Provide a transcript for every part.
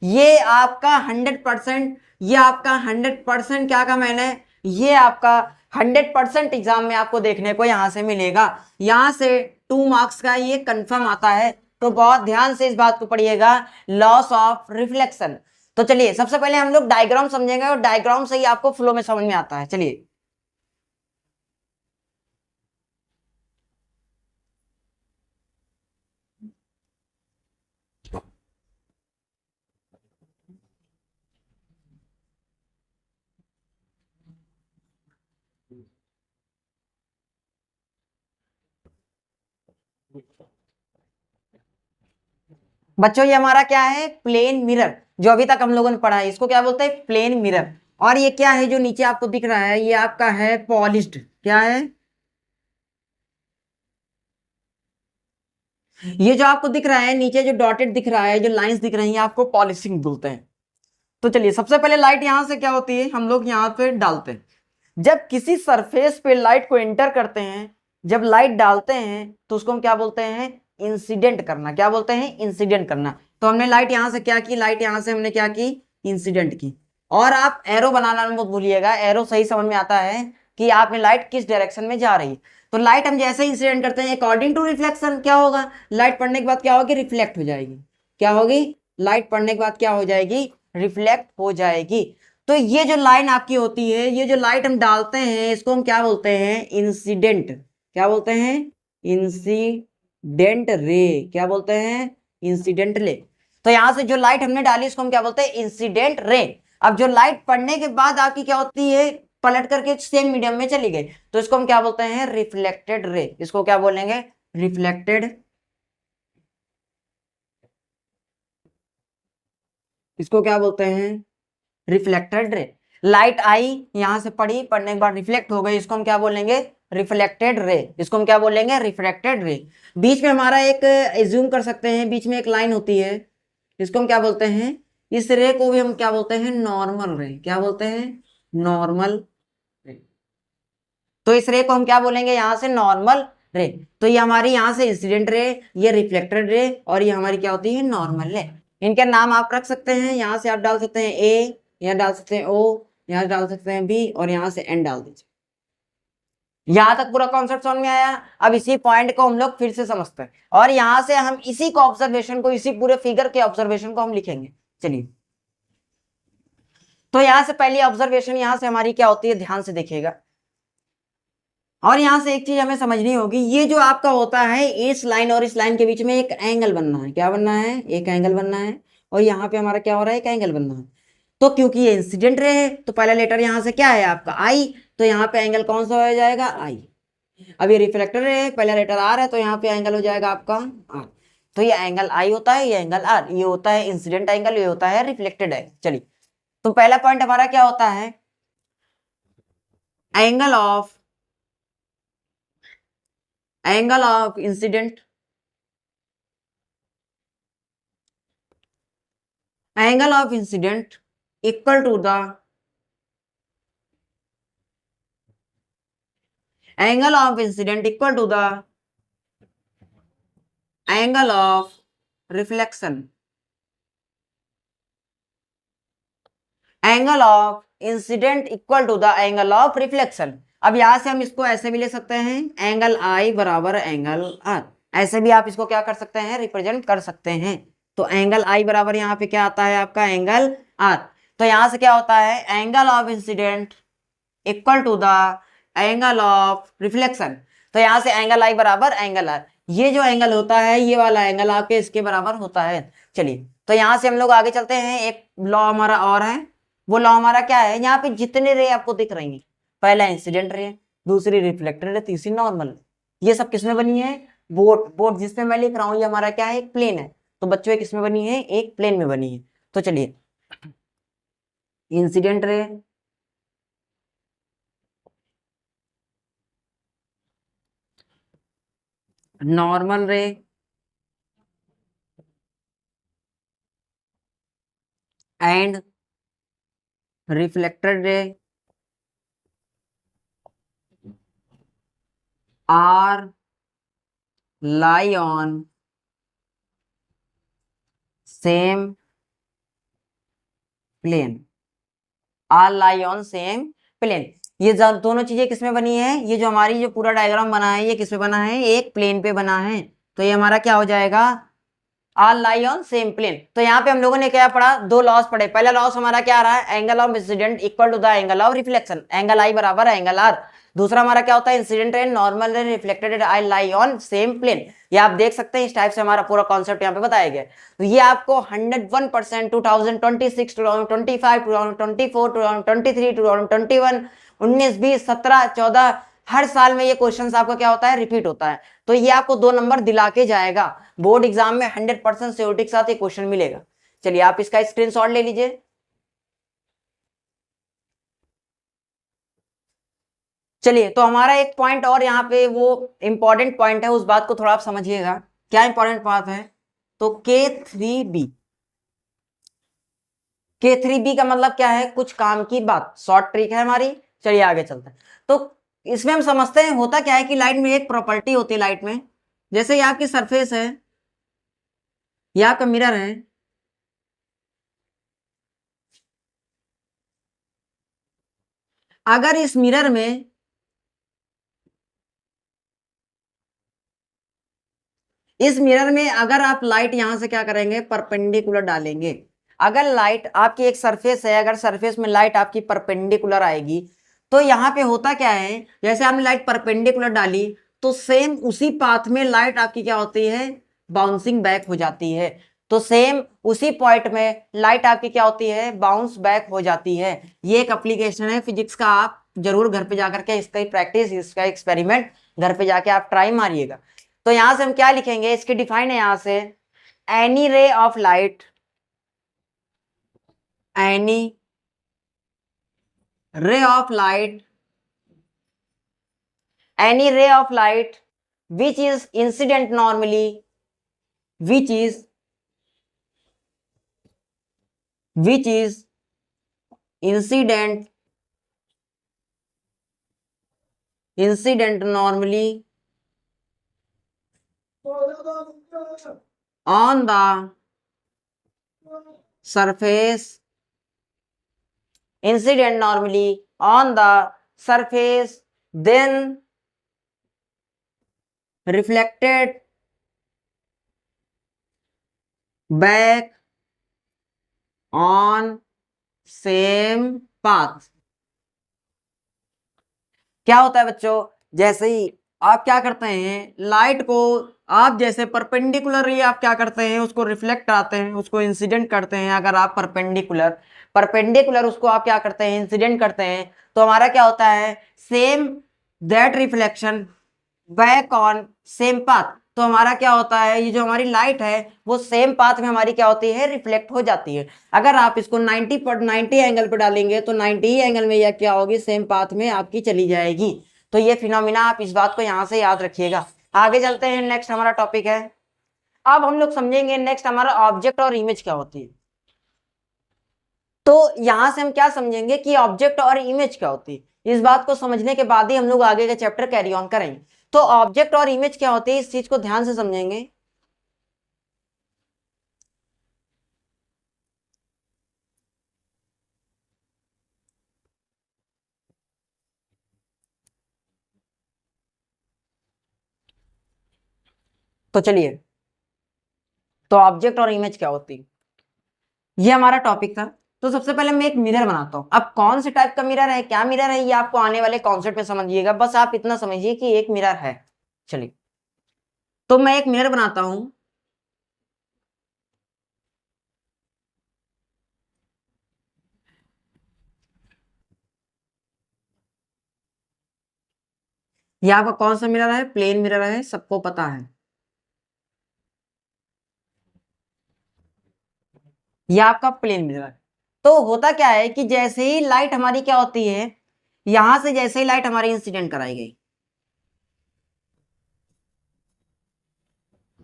ये आपका 100%, ये आपका 100% क्या का मैंने, ये आपका 100% एग्जाम में आपको देखने को यहां से मिलेगा। यहां से 2 मार्क्स का ये कंफर्म आता है। तो बहुत ध्यान से इस बात को पढ़िएगा, लॉस ऑफ रिफ्लेक्शन। तो चलिए सबसे पहले हम लोग डायग्राम समझेंगे और डायग्राम से ही आपको फ्लो में समझ में आता है। चलिए बच्चों, ये हमारा क्या है, प्लेन मिरर। जो अभी तक हम लोगों ने पढ़ा है इसको क्या बोलते हैं, प्लेन मिरर। और ये क्या है जो नीचे आपको दिख रहा है, ये आपका है पॉलिश्ड, क्या है, ये जो आपको दिख रहा है नीचे जो डॉटेड दिख रहा है, जो लाइंस दिख रही हैं, आपको पॉलिशिंग बोलते हैं। तो चलिए सबसे पहले लाइट यहां से क्या होती है, हम लोग यहाँ पे डालते हैं। जब किसी सरफेस पे लाइट को एंटर करते हैं, जब लाइट डालते हैं तो उसको हम क्या बोलते हैं, इंसिडेंट करना। क्या बोलते हैं, इंसिडेंट करना। तो हमने लाइट यहां से क्या की, लाइट यहां से हमने क्या की, इंसिडेंट की। और आप एरो बनाना मत भूलिएगा, एरो सही समझ में आता है कि आपने लाइट किस डायरेक्शन में जा रही है। तो लाइट हम जैसे इंसिडेंट करते हैं अकॉर्डिंग टू रिफ्लेक्शन क्या होगा, लाइट पड़ने के बाद क्या होगी, रिफ्लेक्ट हो जाएगी। क्या होगी, लाइट पड़ने के बाद क्या हो जाएगी, रिफ्लेक्ट हो जाएगी। तो ये जो लाइन आपकी होती है, ये जो लाइट हम डालते हैं इसको हम क्या बोलते हैं, इंसिडेंट। क्या बोलते हैं, इंसिडेंट रे। क्या बोलते हैं, इंसिडेंट रे। तो यहां से जो लाइट हमने डाली इसको हम क्या बोलते हैं, इंसिडेंट रे। अब जो लाइट पड़ने के बाद आपकी क्या होती है, पलट करके सेम मीडियम में चली गई, तो इसको हम क्या बोलते हैं, रिफ्लेक्टेड रे। इसको क्या बोलेंगे, रिफ्लेक्टेड, इसको क्या बोलते हैं, रिफ्लेक्टेड रे। लाइट आई, यहां से पड़ी, पड़ने के बाद रिफ्लेक्ट हो गई, इसको हम क्या बोलेंगे, रिफ्लेक्टेड रे। इसको हम क्या बोलेंगे, रिफ्लेक्टेड रे। बीच में हमारा एक एज्यूम कर सकते हैं, बीच में एक लाइन होती है, इसको हम क्या बोलते हैं, इस रे को भी हम क्या बोलते हैं, नॉर्मल रे। क्या बोलते हैं, नॉर्मल रे। तो इस रे को हम क्या बोलेंगे, यहां से नॉर्मल रे। तो ये हमारी यहां से इंसिडेंट रे, ये रिफ्लेक्टेड रे, और ये हमारी क्या होती है, नॉर्मल रे। इनके नाम आप रख सकते हैं, यहां से आप डाल सकते हैं ए, यहाँ डाल सकते हैं ओ, यहाँ डाल सकते हैं बी, और यहाँ से एन डाल दीजिए। यहां तक पूरा कॉन्सेप्ट समझ में आया। अब इसी पॉइंट को हम लोग फिर से समझते हैं, और यहां से हम इसी को ऑब्जर्वेशन को, इसी पूरे फिगर के ऑब्जर्वेशन को हम लिखेंगे। चलिए तो यहां से पहली ऑब्जर्वेशन यहां से हमारी क्या होती है, ध्यान से देखिएगा। और यहां से एक चीज हमें समझनी होगी, ये जो आपका होता है, इस लाइन और इस लाइन के बीच में एक एंगल बनना है। क्या बनना है, एक एंगल बनना है। और यहाँ पे हमारा क्या हो रहा है, एक एंगल बनना है। तो क्योंकि ये इंसिडेंट रे है तो पहला लेटर यहाँ से क्या है आपका आई, तो यहाँ पे एंगल कौन सा हो जाएगा, आई। अब ये रिफ्लेक्टर रे है, पहला लेटर आर है, तो यहाँ पे एंगल हो जाएगा आपका आर। तो ये एंगल आई होता है, ये एंगल आर, ये होता है इंसिडेंट एंगल, ये होता है रिफ्लेक्टेड एंगल। चलिए तो पहला पॉइंट हमारा क्या होता है, angle of, angle of incident, angle of incident equal to the angle of incident equal to the angle of reflection, angle of incident equal to the angle of reflection। अब यहां से हम इसको ऐसे भी ले सकते हैं, एंगल आई बराबर एंगल आर। ऐसे भी आप इसको क्या कर सकते हैं, रिप्रेजेंट कर सकते हैं। तो एंगल आई बराबर यहाँ पे क्या आता है आपका, एंगल आर। तो यहां से क्या होता है, angle of incident equal to the angle of reflection. तो यहां से एंगल आई बराबर एंगल आर, ये जो एंगल होता है, ये वाला एंगल आपके इसके बराबर होता है। चलिए तो यहां से हम लोग आगे चलते हैं, एक लॉ हमारा और है। वो लॉ हमारा क्या है, यहाँ पे जितने रे आपको दिख रही हैं, पहला इंसिडेंट रे, दूसरी रिफ्लेक्टेड रे, तीसरी नॉर्मल, ये सब किसमें बनी है, बोट। बोट जिसमें मैं लिख रहा हूँ ये हमारा क्या है, एक प्लेन है। तो बच्चों किसमें बनी है, एक प्लेन में बनी है। तो चलिए incident ray, normal ray, and reflected ray are lie on same plane, all lie on same plane. ये दोनों चीजें किसमें बनी है, ये जो हमारी जो पूरा डायग्राम बना है ये किसमें बना है, एक प्लेन पे बना है। तो ये हमारा क्या हो जाएगा, all lie on same plane. तो यहाँ पे हम लोगों ने क्या पढ़ा, दो लॉस पढ़े। पहला लॉस हमारा क्या आ रहा है, angle of incident equal to the angle of reflection, angle i बराबर एंगल आर। दूसरा हमारा क्या होता है, incident ray normal ray reflected I lie on same plane. ये आप देख सकते हैं, इस टाइप से हमारा पूरा कॉन्सेप्ट यहाँ पे बताया गया। तो ये आपको 101% 2026, 2025, 2024, 2023, 2021, 19, 20, 17, 14 हर साल में ये क्वेश्चन आपका क्या होता है, रिपीट होता है। तो ये आपको 2 नंबर दिला के जाएगा बोर्ड एग्जाम में, 100% सिक्योरिटी के साथ ये क्वेश्चन मिलेगा। चलिए आप इसका स्क्रीनशॉट ले लीजिए। चलिए तो हमारा एक पॉइंट और यहाँ पे वो इंपॉर्टेंट पॉइंट है, उस बात को थोड़ा आप समझिएगा। क्या इंपॉर्टेंट बात है, तो K3B, K3B का मतलब क्या है, कुछ काम की बात, शॉर्ट ट्रिक है हमारी। चलिए आगे चलते हैं। तो इसमें हम समझते हैं होता क्या है कि लाइट में एक प्रॉपर्टी होती है लाइट में, जैसे ये आपकी सरफेस है, ये आपका मिरर है, अगर इस मिरर में अगर आप लाइट यहां से क्या करेंगे, परपेंडिकुलर डालेंगे। अगर लाइट आपकी एक सरफेस है, अगर सरफेस में लाइट आपकी परपेंडिकुलर आएगी, तो यहाँ पे होता क्या है, जैसे आपने लाइट परपेंडिकुलर डाली तो सेम उसी पाथ में लाइट आपकी क्या होती है, बाउंसिंग बैक हो जाती है। तो सेम उसी पॉइंट में लाइट आपकी क्या होती है, बाउंस बैक हो जाती है। ये एक एप्लीकेशन है फिजिक्स का, आप जरूर घर पे जाकर के इसका प्रैक्टिस, इसका एक्सपेरिमेंट घर पे जाके आप ट्राई मारिएगा। तो यहां से हम क्या लिखेंगे, इसकी डिफाइन है यहां से, any ray of light, any ray of light, any ray of light which is incident normally, which is incident normally on the surface, incident normally on the surface, then reflected back on same path। क्या होता है बच्चों, जैसे ही आप क्या करते हैं, light को आप जैसे परपेंडिकुलरली आप क्या करते हैं, उसको रिफ्लेक्ट कराते हैं, उसको इंसिडेंट करते हैं। अगर आप परपेंडिकुलर उसको आप क्या करते हैं, इंसिडेंट करते हैं, तो हमारा क्या होता है, same that reflection back on same path. तो हमारा क्या होता है, ये जो हमारी लाइट है वो सेम पाथ में हमारी क्या होती है, रिफ्लेक्ट हो जाती है। अगर आप इसको 90 एंगल पे डालेंगे तो 90 एंगल में यह क्या होगी, सेम पाथ में आपकी चली जाएगी। तो ये फिनोमिना, आप इस बात को यहां से याद रखिएगा। आगे चलते हैं, नेक्स्ट हमारा टॉपिक है, अब हम लोग समझेंगे नेक्स्ट हमारा ऑब्जेक्ट और इमेज क्या होती है। तो यहां से हम क्या समझेंगे कि ऑब्जेक्ट और इमेज क्या होती है। इस बात को समझने के बाद ही हम लोग आगे के चैप्टर कैरी ऑन करेंगे। तो ऑब्जेक्ट और इमेज क्या होती है, इस चीज को ध्यान से समझेंगे। तो चलिए, तो ऑब्जेक्ट और इमेज क्या होती है, ये हमारा टॉपिक था। तो सबसे पहले मैं एक मिरर बनाता हूं। अब कौन से टाइप का मिरर है, क्या मिरर है, ये आपको आने वाले कॉन्सेप्ट में समझिएगा। बस आप इतना समझिए कि एक मिरर है। चलिए, तो मैं एक मिरर बनाता हूं। ये आपका कौन सा मिरर है, प्लेन मिरर है, सबको पता है। ये आपका प्लेन मिरर है। तो होता क्या है कि जैसे ही लाइट हमारी क्या होती है, यहां से जैसे ही लाइट हमारी इंसिडेंट कराई गई,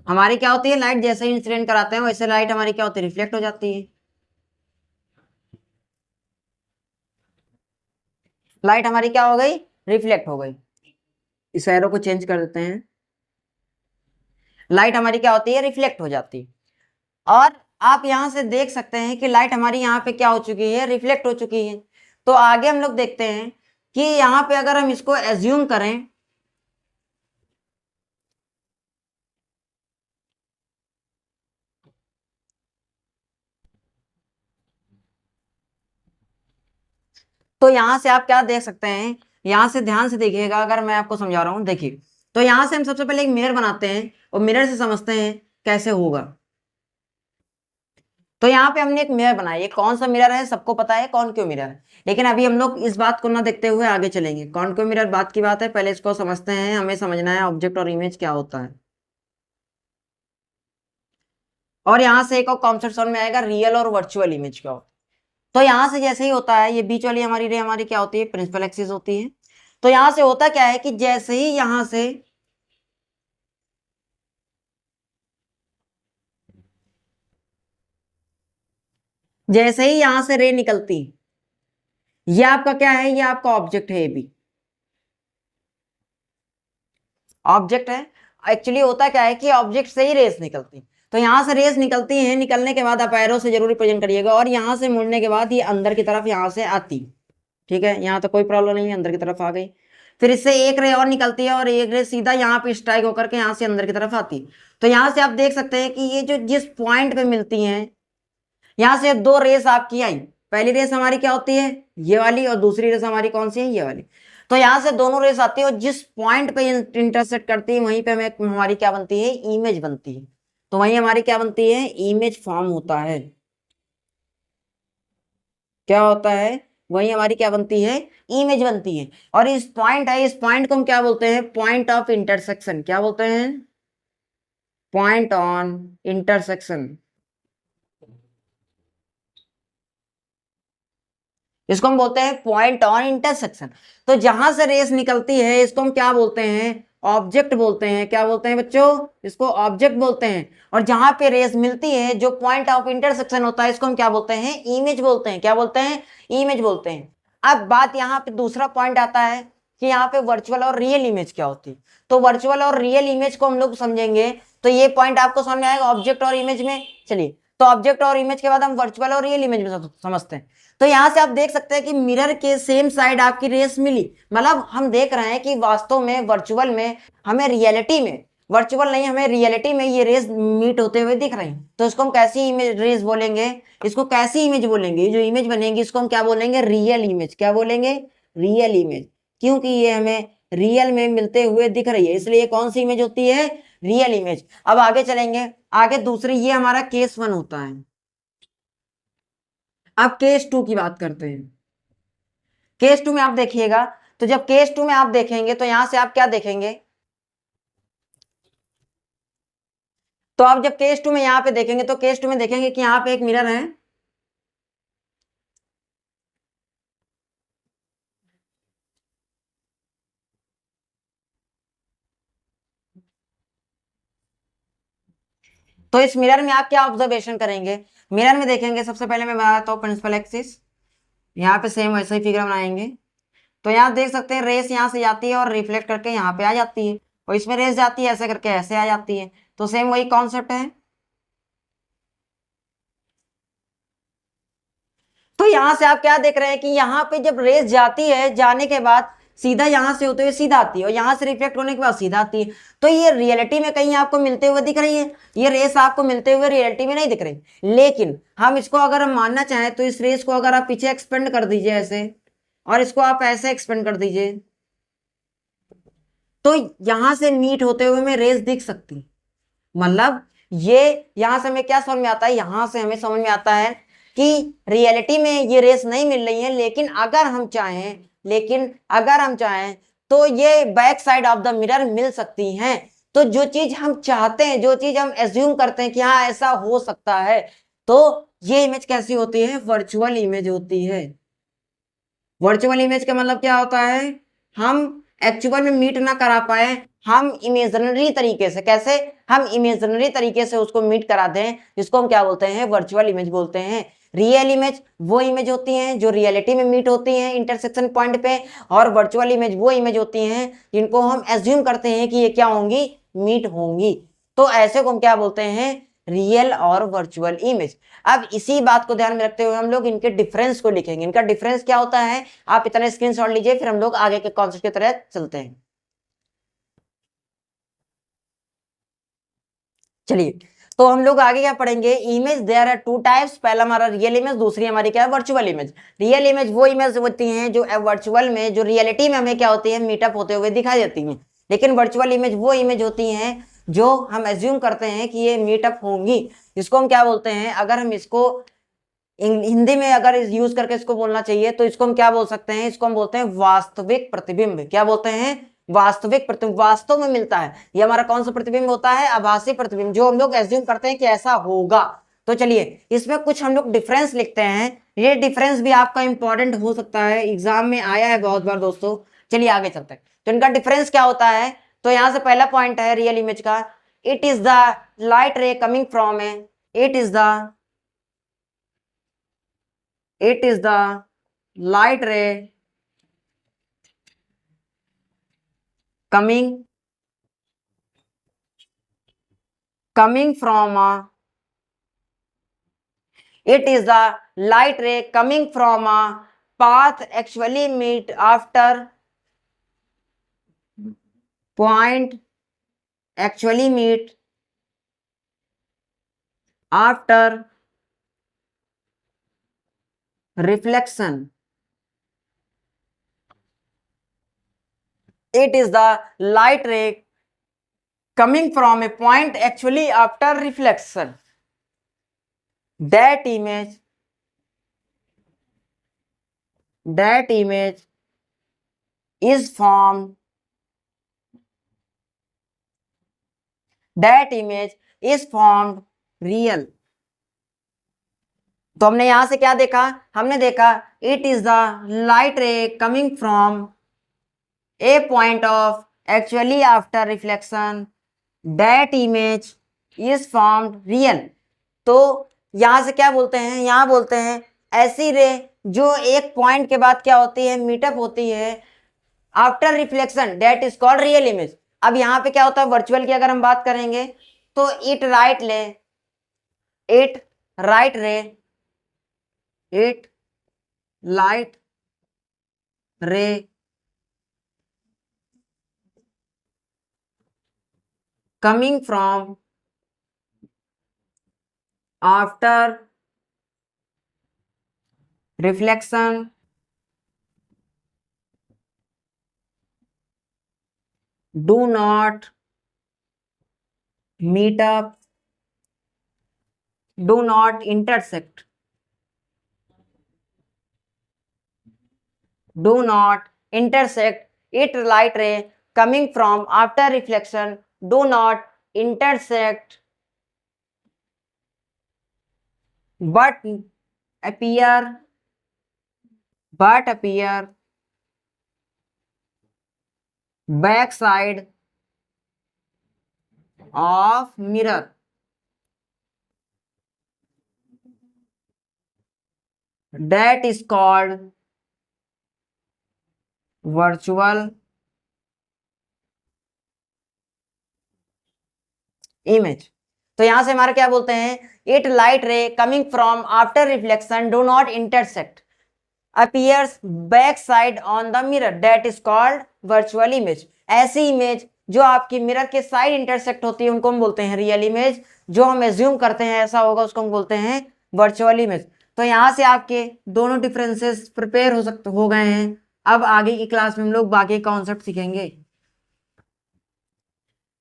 हमारी क्या होती है, लाइट जैसे ही इंसिडेंट कराते हैं वैसे लाइट हमारी क्या होती है, रिफ्लेक्ट हो जाती है। लाइट हमारी क्या हो गई, रिफ्लेक्ट हो गई। इस एरो को चेंज कर देते हैं। लाइट हमारी क्या होती है, रिफ्लेक्ट हो जाती है। और आप यहाँ से देख सकते हैं कि लाइट हमारी यहाँ पे क्या हो चुकी है, रिफ्लेक्ट हो चुकी है। तो आगे हम लोग देखते हैं कि यहाँ पे अगर हम इसको एज्यूम करें, तो यहाँ से आप क्या देख सकते हैं, यहाँ से ध्यान से देखिएगा, अगर मैं आपको समझा रहा हूँ, देखिए। तो यहाँ से हम सबसे पहले एक मिरर बनाते हैं और मिरर से समझते हैं कैसे होगा। तो यहाँ पे हमने एक मिरर बनाया, ये कौन सा मिरर है सबको पता है, कॉनकेव मिरर है। लेकिन अभी हम लोग इस बात को ना देखते हुए आगे चलेंगे। कॉनकेव मिरर बात की बात है, पहले इसको समझते हैं, हमें समझना है ऑब्जेक्ट और इमेज क्या होता है। और यहाँ से एक और कॉन्सेप्ट समझ में आएगा, रियल और वर्चुअल इमेज क्या होता है। तो यहाँ से जैसे ही होता है, ये बीच वाली हमारी रे हमारी क्या होती है, प्रिंसिपल एक्सिस होती है। तो यहाँ से होता क्या है कि जैसे ही यहाँ से यहाँ से रे निकलती, ये आपका क्या है, ये आपका ऑब्जेक्ट है, ये भी ऑब्जेक्ट है। एक्चुअली होता क्या है कि ऑब्जेक्ट से ही रेस निकलती, तो यहाँ से रेस निकलती है, निकलने के बाद आप एरो से जरूर रिप्रेजेंट करिएगा, और यहाँ से मुड़ने के बाद ये अंदर की तरफ यहाँ से आती। ठीक है, यहाँ तो कोई प्रॉब्लम नहीं है, अंदर की तरफ आ गई। फिर इससे एक रे और निकलती है, और एक रे सीधा यहाँ पे स्ट्राइक होकर के यहाँ से अंदर की तरफ आती। तो यहाँ से आप देख सकते हैं कि ये जो जिस पॉइंट पे मिलती हैं, यहाँ से दो रेस आपकी आई। पहली रेस हमारी क्या होती है, ये वाली, और दूसरी रेस हमारी कौन सी है, ये वाली। तो यहाँ से दोनों रेस आती है, और जिस पॉइंट पे इंटरसेक्ट करती है वहीं पे हमें हमारी क्या बनती है, इमेज बनती है। तो वहीं हमारी क्या बनती है, इमेज फॉर्म होता है। क्या होता है, वहीं हमारी क्या बनती है, इमेज बनती है। और इस पॉइंट है, इस पॉइंट को हम क्या बोलते हैं, पॉइंट ऑफ इंटरसेक्शन। क्या बोलते हैं, पॉइंट ऑन इंटरसेक्शन। इसको हम बोलते हैं पॉइंट ऑन इंटरसेक्शन। तो जहां से रेस निकलती है इसको हम क्या बोलते हैं, ऑब्जेक्ट बोलते हैं। क्या बोलते हैं बच्चों, इसको ऑब्जेक्ट बोलते हैं। और जहां पे रेस मिलती है, जो पॉइंट ऑफ इंटरसेक्शन होता है, इसको हम क्या बोलते हैं, इमेज बोलते हैं। क्या बोलते हैं, इमेज बोलते हैं। अब बात यहाँ पे दूसरा पॉइंट आता है कि यहाँ पे वर्चुअल और रियल इमेज क्या होती है। तो वर्चुअल और रियल इमेज को हम लोग समझेंगे, तो ये पॉइंट आपको समझ में आएगा ऑब्जेक्ट और इमेज में। चलिए, तो ऑब्जेक्ट और इमेज के बाद हम वर्चुअल और रियल इमेज में समझते हैं। तो यहां से आप देख सकते हैं कि मिरर के सेम साइड आपकी रेस मिली, मतलब हम देख रहे हैं कि वास्तव में वर्चुअल में हमें रियलिटी में, वर्चुअल नहीं हमें रियलिटी में ये रेस मीट होते हुए दिख रही हैं। तो इसको हम कैसी इमेज रेस बोलेंगे, इसको कैसी इमेज बोलेंगे, जो इमेज बनेगी इसको हम क्या बोलेंगे, रियल इमेज। क्या बोलेंगे, रियल इमेज। क्योंकि ये हमें रियल में मिलते हुए दिख रही है, इसलिए कौन सी इमेज होती है, रियल इमेज। अब आगे चलेंगे, आगे दूसरी, ये हमारा केस 1 होता है। अब केस 2 की बात करते हैं। केस 2 में आप देखिएगा, तो जब केस 2 में आप देखेंगे तो यहां से आप क्या देखेंगे, तो आप जब केस 2 में यहां पे देखेंगे तो केस 2 में देखेंगे कि यहां पे एक मिरर है, तो इस मिरर में आप क्या ऑब्जर्वेशन करेंगे, मिरर में देखेंगे सबसे पहले मैं बनाता हूं प्रिंसिपल एक्सिस, यहाँ पे सेम वैसा ही फिगर बनाएंगे। तो यहाँ देख सकते हैं रेस यहाँ से जाती है और रिफ्लेक्ट करके यहाँ पे आ जाती है, और इसमें रेस जाती है ऐसे करके ऐसे आ जाती है। तो सेम वही कॉन्सेप्ट है। तो यहां से आप क्या देख रहे हैं कि यहाँ पे जब रेस जाती है, जाने के बाद सीधा यहां से होते हुए सीधा आती है, और यहां से रिफ्लेक्ट होने के बाद सीधा आती है। तो ये रियलिटी में कहीं आपको मिलते हुए दिख रही है, ये रेस आपको मिलते हुए रियलिटी में नहीं दिख रही। लेकिन हम इसको अगर हम मानना चाहें तो इस रेस को अगर आप पीछे एक्सपेंड कर दीजिए ऐसे, और इसको आप ऐसे एक्सपेंड कर दीजिए, तो यहां से मीट होते हुए में रेस दिख सकती। मतलब ये यहां से हमें क्या समझ में आता है, यहां से हमें समझ में आता है कि रियलिटी में ये रेस नहीं मिल रही है, लेकिन अगर हम चाहें तो ये back side of the mirror मिल सकती हैं। तो जो चीज हम चाहते हैं, जो चीज हम एज्यूम करते हैं कि हाँ ऐसा हो सकता है, तो ये इमेज कैसी होती है, वर्चुअल इमेज होती है। वर्चुअल इमेज का मतलब क्या होता है, हम एक्चुअल में मीट ना करा पाए, हम इमेजिनरी तरीके से, कैसे, हम इमेजिनरी तरीके से उसको मीट करा दें, जिसको हम क्या बोलते हैं, वर्चुअल इमेज बोलते हैं। रियल इमेज वो इमेज होती हैं जो रियलिटी में मीट होती हैं इंटरसेक्शन पॉइंट पे, और वर्चुअल इमेज वो इमेज होती हैं जिनको हम एज्यूम करते हैं कि ये क्या होंगी, मीट होंगी। तो ऐसे को हम क्या बोलते हैं, रियल और वर्चुअल इमेज। अब इसी बात को ध्यान में रखते हुए हम लोग इनके डिफरेंस को लिखेंगे। इनका डिफरेंस क्या होता है, आप इतना स्क्रीनशॉट लीजिए, फिर हम लोग आगे के कॉन्सेप्ट की तरह चलते हैं। चलिए, तो हम लोग आगे क्या पढ़ेंगे, image there are two types. पहला हमारा रियल इमेज, दूसरी हमारी क्या है, वर्चुअल इमेज। रियल इमेज वो इमेज होती हैं जो वर्चुअल में, जो रियलिटी में हमें क्या होती है, मीटअप होते हुए दिखाई देती हैं। लेकिन वर्चुअल इमेज वो इमेज होती हैं जो हम एज्यूम करते हैं कि ये मीटअप होंगी। इसको हम क्या बोलते हैं, अगर हम इसको हिंदी में अगर यूज करके इसको बोलना चाहिए तो इसको हम क्या बोल सकते हैं, इसको हम बोलते हैं वास्तविक प्रतिबिंब। क्या बोलते हैं, वास्तविक प्रतिबिंब, वास्तव में मिलता है। ये हमारा कौन सा प्रतिबिंब होता है, आभासी प्रतिबिंब, जो हम लोग एज्यूम करते हैं कि ऐसा होगा। तो चलिए, इसमें कुछ हम लोग डिफरेंस लिखते हैं। ये डिफरेंस भी आपका इंपॉर्टेंट हो सकता है, एग्जाम में आया है बहुत बार दोस्तों। चलिए आगे चलते हैं, तो इनका डिफरेंस क्या होता है। तो यहां से पहला पॉइंट है रियल इमेज का, it is the light ray coming from A, it is the light ray coming from a, it is the light ray coming from a path actually meet after point actually meet after reflection. It is the light ray coming from a point actually after reflection. That image is formed, real. तो हमने यहां से क्या देखा, हमने देखा it is the light ray coming from A point of actually after reflection, that image is formed real. तो यहां से क्या बोलते हैं, यहां बोलते हैं ऐसी रे जो एक पॉइंट के बाद क्या होती है, मीटअप होती है after reflection, that is called real image. अब यहां पे क्या होता है, वर्चुअल की अगर हम बात करेंगे तो इट लाइट रे coming from after reflection do not meet up, do not intersect, it light ray coming from after reflection do not intersect but appear backside of mirror, that is called virtual image. तो यहां से हमारा क्या बोलते हैं, it light ray coming from after reflection do not intersect appears back side on the mirror, that is called virtual image. ऐसी image जो आपकी मिरर के साइड इंटरसेक्ट होती है उनको हम बोलते हैं रियल इमेज। जो हम एज्यूम करते हैं ऐसा होगा उसको हम बोलते हैं वर्चुअल इमेज। तो यहां से आपके दोनों डिफरेंसेस प्रिपेयर हो गए हैं। अब आगे की क्लास में हम लोग बाकी कॉन्सेप्ट सीखेंगे।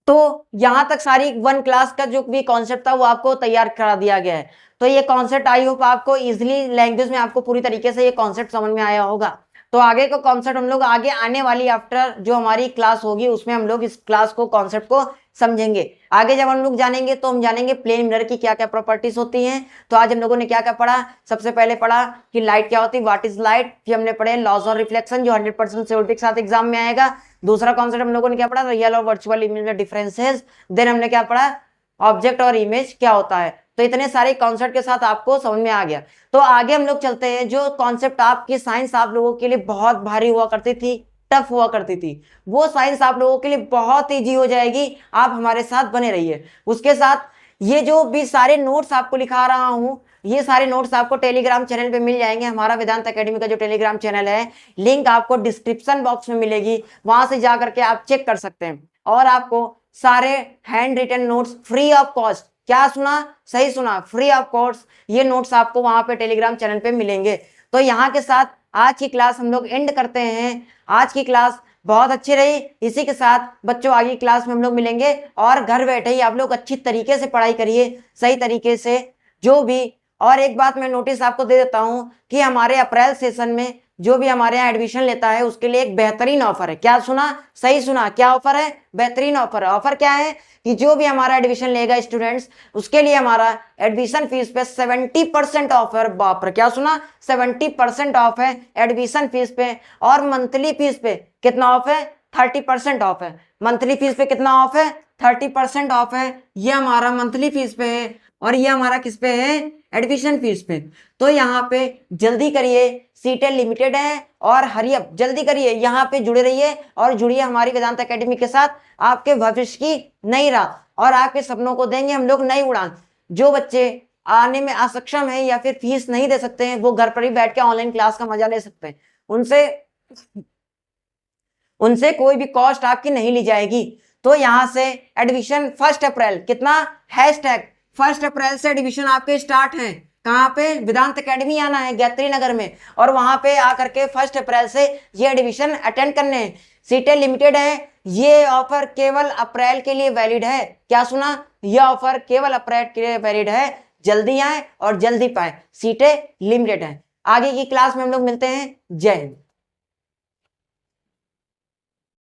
तो यहां तक सारी वन क्लास का जो भी कॉन्सेप्ट था वो आपको तैयार करा दिया गया है। तो ये कॉन्सेप्ट आई होप आपको इजीली लैंग्वेज में आपको पूरी तरीके से ये कॉन्सेप्ट समझ में आया होगा। तो आगे का कॉन्सेप्ट हम लोग आगे आने वाली आफ्टर जो हमारी क्लास होगी उसमें हम लोग इस क्लास को कॉन्सेप्ट को समझेंगे। आगे जब हम लोग जानेंगे तो हम जानेंगे प्लेन मिरर की क्या क्या प्रॉपर्टीज होती हैं। तो आज हम लोगों ने क्या क्या पढ़ा, सबसे पहले पढ़ा कि लाइट क्या होती है, व्हाट इज लाइट। फिर हमने पढ़े लॉज ऑफ रिफ्लेक्शन जो 100% सिक्योरिटी के साथ एग्जाम में आएगा। दूसरा कॉन्सेप्ट हम लोगों ने क्या पढ़ा, रियल और वर्चुअल इमेज में डिफरेंसेस। देन हमने क्या पढ़ा, ऑब्जेक्ट और इमेज क्या होता है। तो इतने सारे कॉन्सेप्ट के साथ आपको समझ में आ गया। तो आगे हम लोग चलते हैं। जो कॉन्सेप्ट आपकी साइंस आप लोगों के लिए बहुत भारी हुआ करती थी, टफ हुआ करती थी, वो साइंस आप लोगों के लिए बहुत ईजी हो जाएगी। आप हमारे साथ बने रहिए। उसके साथ ये जो भी सारे नोट्स आपको लिखा रहा हूँ, ये सारे नोट्स आपको टेलीग्राम चैनल पे मिल जाएंगे। हमारा वेदांत एकेडमी का जो टेलीग्राम चैनल है, लिंक आपको डिस्क्रिप्शन बॉक्स में मिलेगी, वहां से जा करके आप चेक कर सकते हैं। और आपको सारे hand written notes free of cost, क्या सुना, सही सुना, फ्री ऑफ कॉस्ट, ये नोट्स आपको वहां पे टेलीग्राम चैनल पे मिलेंगे। तो यहाँ के साथ आज की क्लास हम लोग एंड करते हैं। आज की क्लास बहुत अच्छी रही। इसी के साथ बच्चों आगे क्लास में हम लोग मिलेंगे, और घर बैठे ही आप लोग अच्छी तरीके से पढ़ाई करिए, सही तरीके से जो भी। और एक बात मैं नोटिस आपको दे देता हूं कि हमारे अप्रैल सेशन में जो भी हमारे यहाँ एडमिशन लेता है उसके लिए एक बेहतरीन ऑफर है। क्या सुना, सही सुना, क्या ऑफर है, बेहतरीन ऑफर है। ऑफर क्या है कि जो भी हमारा एडमिशन लेगा स्टूडेंट्स, उसके लिए हमारा एडमिशन फीस पे 70% ऑफ है। बाप रे, क्या सुना, 70% ऑफ है एडमिशन फीस पे। और मंथली फीस पे कितना ऑफ है, 30% ऑफ है। मंथली फीस पे कितना ऑफ है, 30% ऑफ है। ये हमारा मंथली फीस पे है, और ये हमारा किस पे है, एडमिशन फीस पे। तो यहाँ पे जल्दी करिए, सीटें लिमिटेड है, और हरी अप, जल्दी करिए, यहाँ पे जुड़े रहिए और जुड़िए हमारी वेदांत एकेडमी के साथ। आपके भविष्य की नई राह और आपके सपनों को देंगे हम लोग नई उड़ान। जो बच्चे आने में असक्षम है या फिर फीस नहीं दे सकते हैं, वो घर पर ही बैठ के ऑनलाइन क्लास का मजा ले सकते हैं। उनसे कोई भी कॉस्ट आपकी नहीं ली जाएगी। तो यहाँ से एडमिशन 1 अप्रैल, कितना, हैशटैग 1 अप्रैल से एडमिशन आपके स्टार्ट हैं। कहाँ पे, वेदांत एकेडमी आना है गायत्री नगर में, और वहां पे आकर के 1 अप्रैल से ये एडमिशन अटेंड करने हैं। सीटें लिमिटेड है। ये ऑफर केवल अप्रैल के लिए वैलिड है। क्या सुना, यह ऑफर केवल अप्रैल के लिए वैलिड है। जल्दी आए और जल्दी पाए, सीटें लिमिटेड है। आगे की क्लास में हम लोग मिलते हैं। जय हिंद।